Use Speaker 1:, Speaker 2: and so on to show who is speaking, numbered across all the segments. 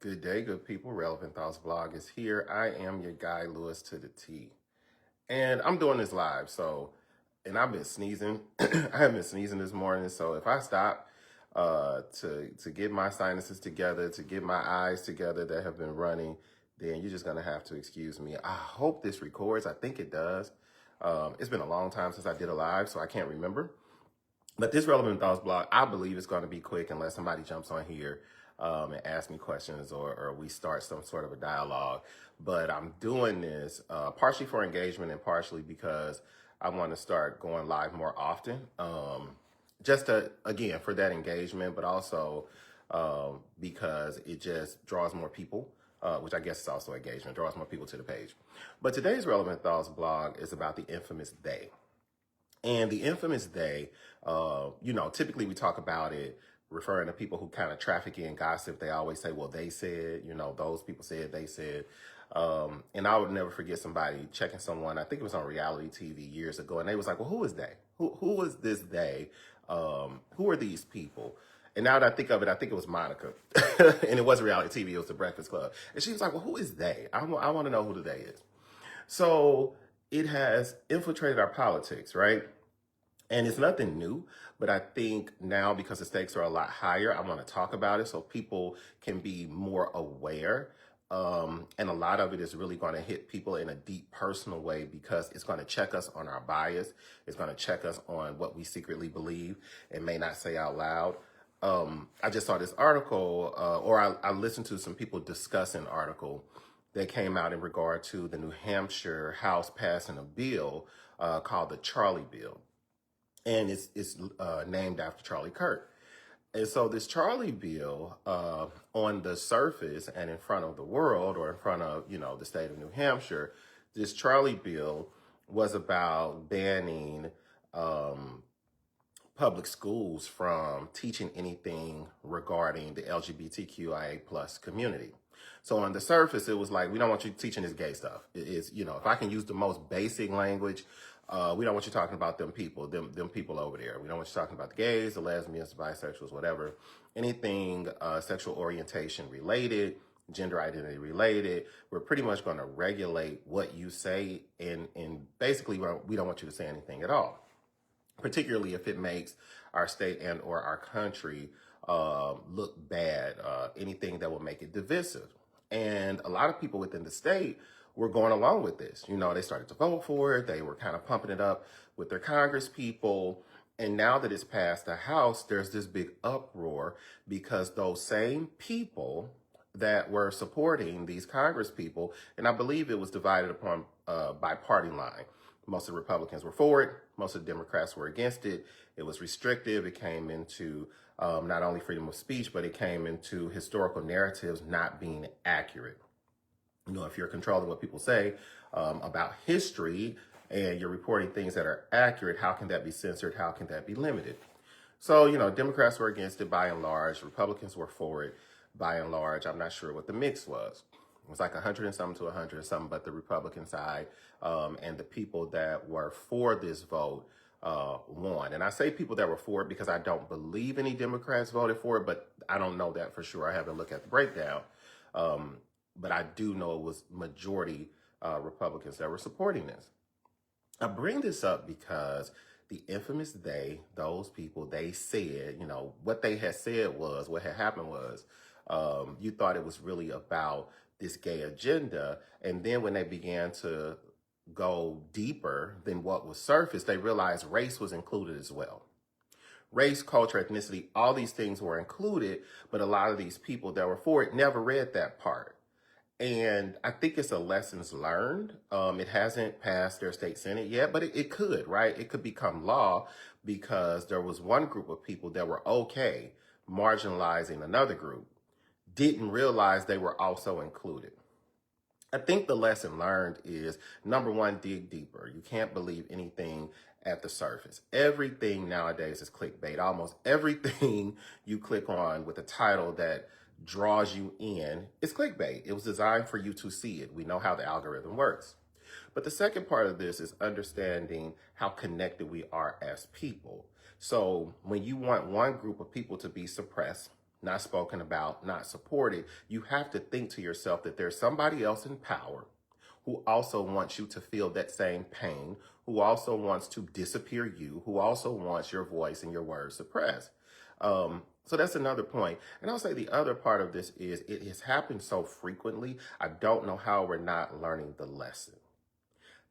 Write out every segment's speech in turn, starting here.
Speaker 1: Good day, good people. Relevant Thoughts Blog is here. I am your guy, Lewis to the T. And I'm doing this live, and I've been sneezing. I haven't been sneezing this morning, so if I stop to get my sinuses together, to get my eyes together that have been running, then you're just going to have to excuse me. I hope this records. I think it does. It's been a long time since I did a live, so I can't remember. But this Relevant Thoughts blog, I believe it's going to be quick unless somebody jumps on here and asks me questions or we start some sort of a dialogue. But I'm doing this partially for engagement and partially because I want to start going live more often. Just to, again, for that engagement, but also because it just draws more people, which I guess is also engagement, draws more people to the page. But today's Relevant Thoughts blog is about the infamous day. And the infamous day, typically we talk about it referring to people who kind of traffic in gossip. They always say, well, they said, those people said, they said. And I would never forget somebody checking someone, I think it was on reality TV years ago, and they was like, well, who is they? Who is this they? Who are these people? And now that I think of it, I think it was Monica. And it wasn't reality TV, it was the Breakfast Club. And she was like, well, who is they? I want to know who the they is. So it has infiltrated our politics, right? And it's nothing new, but I think now because the stakes are a lot higher, I want to talk about it so people can be more aware. And a lot of it is really going to hit people in a deep personal way because it's going to check us on our bias. It's going to check us on what we secretly believe and may not say out loud. I just saw this article, I listened to some people discuss an article that came out in regard to the New Hampshire House passing a bill called the Charlie Bill. And it's named after Charlie Kirk. And so this Charlie Bill, on the surface and in front of the world or in front of, the state of New Hampshire, this Charlie Bill was about banning public schools from teaching anything regarding the LGBTQIA plus community. So on the surface, it was like, we don't want you teaching this gay stuff. It's, if I can use the most basic language, we don't want you talking about them people over there. We don't want you talking about the gays, the lesbians, the bisexuals, whatever. Anything sexual orientation related, gender identity related, we're pretty much going to regulate what you say. And basically, we don't want you to say anything at all, particularly if it makes our state and or our country look bad, anything that will make it divisive. And a lot of people within the state were going along with this. They started to vote for it. They were kind of pumping it up with their Congress people. And now that it's passed the House, there's this big uproar because those same people that were supporting these Congress people, and I believe it was divided upon by party line. Most of the Republicans were for it. Most of the Democrats were against it. It was restrictive. It came into not only freedom of speech, but it came into historical narratives not being accurate. If you're controlling what people say about history and you're reporting things that are accurate, how can that be censored? How can that be limited? So, Democrats were against it by and large. Republicans were for it by and large. I'm not sure what the mix was. It was like 100 and something to 100 and something, but the Republican side and the people that were for this vote won. And I say people that were for it because I don't believe any Democrats voted for it, but I don't know that for sure. I haven't looked at the breakdown. But I do know it was majority Republicans that were supporting this. I bring this up because the infamous they, those people, they said, what they had said was, what had happened was, you thought it was really about this gay agenda. And then when they began to go deeper than what was surface, they realized race was included as well. Race, culture, ethnicity, all these things were included, but a lot of these people that were for it never read that part. And I think it's a lessons learned. It hasn't passed their state senate yet, but it could, right? It could become law because there was one group of people that were okay marginalizing another group, didn't realize they were also included. I think the lesson learned is, number one, dig deeper. You can't believe anything at the surface. Everything nowadays is clickbait. Almost everything you click on with a title that draws you in is clickbait. It was designed for you to see it. We know how the algorithm works. But the second part of this is understanding how connected we are as people. So when you want one group of people to be suppressed, not spoken about, not supported, you have to think to yourself that there's somebody else in power who also wants you to feel that same pain, who also wants to disappear you, who also wants your voice and your words suppressed. So that's another point. And I'll say the other part of this is it has happened so frequently, I don't know how we're not learning the lesson.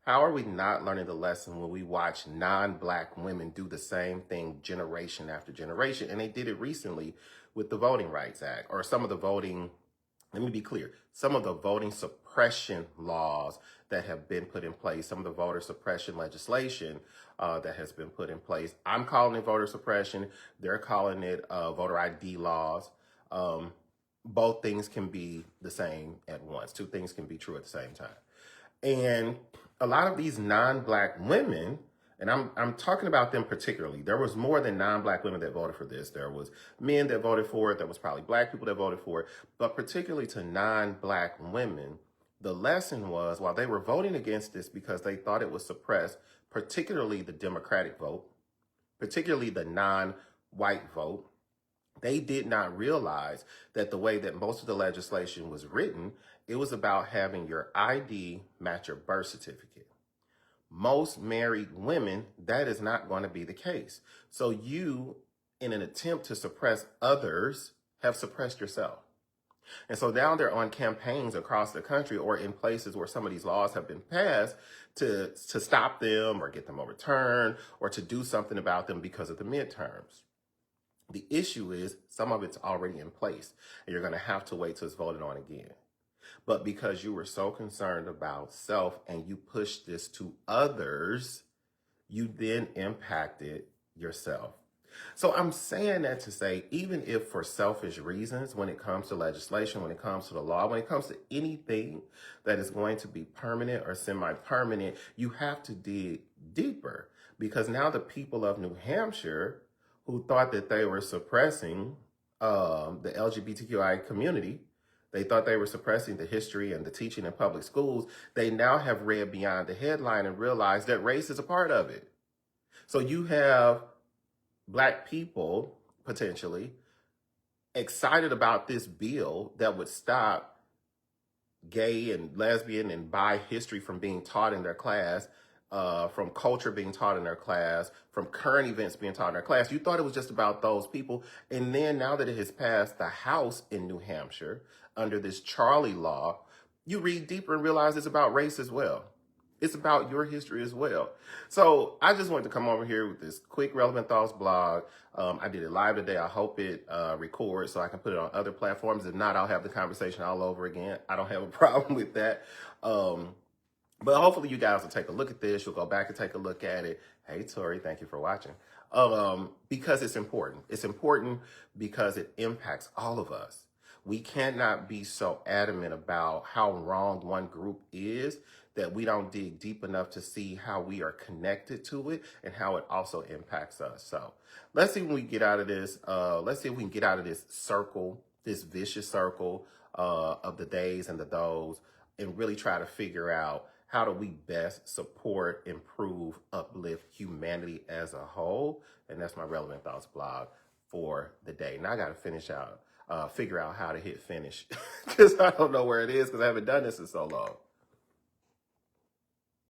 Speaker 1: How are we not learning the lesson when we watch non-Black women do the same thing generation after generation? And they did it recently with the Voting Rights Act, or some of the voting, let me be clear, some of the voting suppression laws that have been put in place, some of the voter suppression legislation that has been put in place. I'm calling it voter suppression. They're calling it voter ID laws. Both things can be the same at once. Two things can be true at the same time. And a lot of these non-Black women, and I'm talking about them particularly, there was more than non-Black women that voted for this. There was men that voted for it. There was probably Black people that voted for it. But particularly to non-Black women, the lesson was, while they were voting against this because they thought it would suppress particularly the Democratic vote, particularly the non-white vote, they did not realize that the way that most of the legislation was written, it was about having your ID match your birth certificate. Most married women, that is not going to be the case. So you, in an attempt to suppress others, have suppressed yourself. And so now they're on campaigns across the country or in places where some of these laws have been passed to stop them or get them overturned or to do something about them because of the midterms. The issue is some of it's already in place and you're going to have to wait till it's voted on again. But because you were so concerned about self and you pushed this to others, you then impacted yourself. So I'm saying that to say, even if for selfish reasons, when it comes to legislation, when it comes to the law, when it comes to anything that is going to be permanent or semi-permanent, you have to dig deeper. Because now the people of New Hampshire, who thought that they were suppressing the LGBTQI community, they thought they were suppressing the history and the teaching in public schools, they now have read beyond the headline and realized that race is a part of it. So you have Black people, potentially, excited about this bill that would stop gay and lesbian and bi history from being taught in their class, from culture being taught in their class, from current events being taught in their class. You thought it was just about those people. And then now that it has passed the House in New Hampshire under this Charlie law, you read deeper and realize it's about race as well. It's about your history as well. So I just wanted to come over here with this quick Relevant Thoughts blog. I did it live today. I hope it records so I can put it on other platforms. If not, I'll have the conversation all over again. I don't have a problem with that. But hopefully you guys will take a look at this. You'll go back and take a look at it. Hey, Tori, thank you for watching. Because it's important. It's important because it impacts all of us. We cannot be so adamant about how wrong one group is that we don't dig deep enough to see how we are connected to it and how it also impacts us. So let's see when we get out of this. Let's see if we can get out of this circle, this vicious circle of the days and the those, and really try to figure out how do we best support, improve, uplift humanity as a whole. And that's my Relevant Thoughts blog for the day. Now I got to figure out how to hit finish because I don't know where it is because I haven't done this in so long.